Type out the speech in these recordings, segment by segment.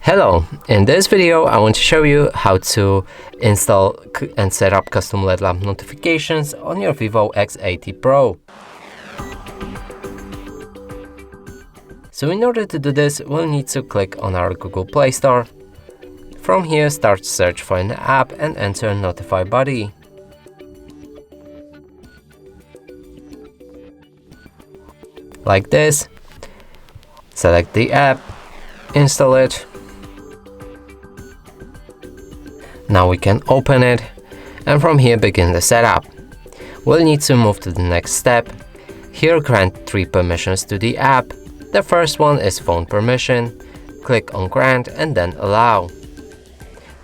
Hello, in this video I want to show you how to install and set up custom LED lamp notifications on your VIVO X80 Pro. So in order to do this, we'll need to click on our Google Play Store. From here, start search for an app and enter Notify Buddy. Like this. Select the app, install it. Now we can open it, and from here begin the setup. We'll need to move to the next step. Here grant 3 permissions to the app. The first one is phone permission. Click on grant and then allow.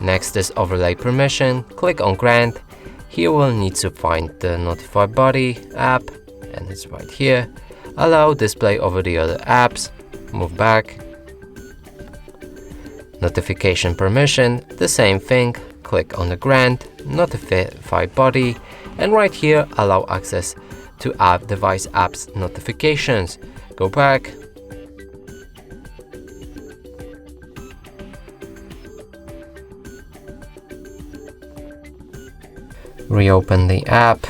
Next is overlay permission. Click on grant. Here we'll need to find the Notify Buddy app, and it's right here. Allow display over the other apps. Move back. Notification permission, the same thing. Click on the grant, Notify Buddy, and right here allow access to app device apps notifications. Go back. Reopen the app.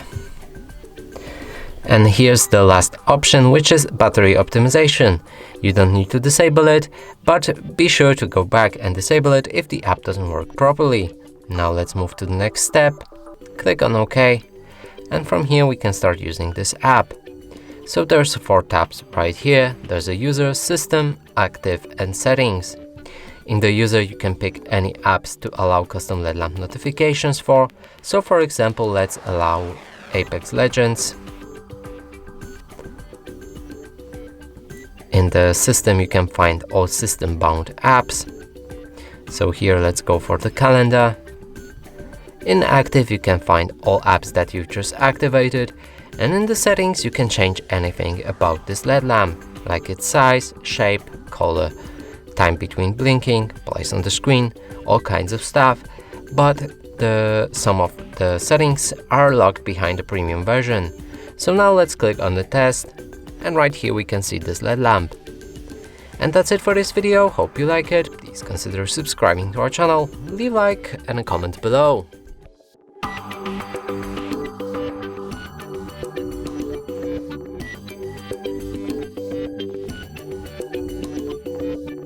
And here's the last option, which is battery optimization. You don't need to disable it, but be sure to go back and disable it if the app doesn't work properly. Now let's move to the next step. Click on OK, and from here we can start using this app. So there's 4 tabs right here. There's a user, system, active, and settings. In the user, you can pick any apps to allow custom LED lamp notifications for. So for example, let's allow Apex Legends. In the system, you can find all system-bound apps. So here, let's go for the calendar. In active, you can find all apps that you've just activated. And in the settings, you can change anything about this LED lamp, like its size, shape, color, time between blinking, place on the screen, all kinds of stuff. But some of the settings are locked behind the premium version. So now let's click on the test. And right here we can see this LED lamp. And that's it for this video. Hope you like it. Please consider subscribing to our channel, leave a like and a comment below.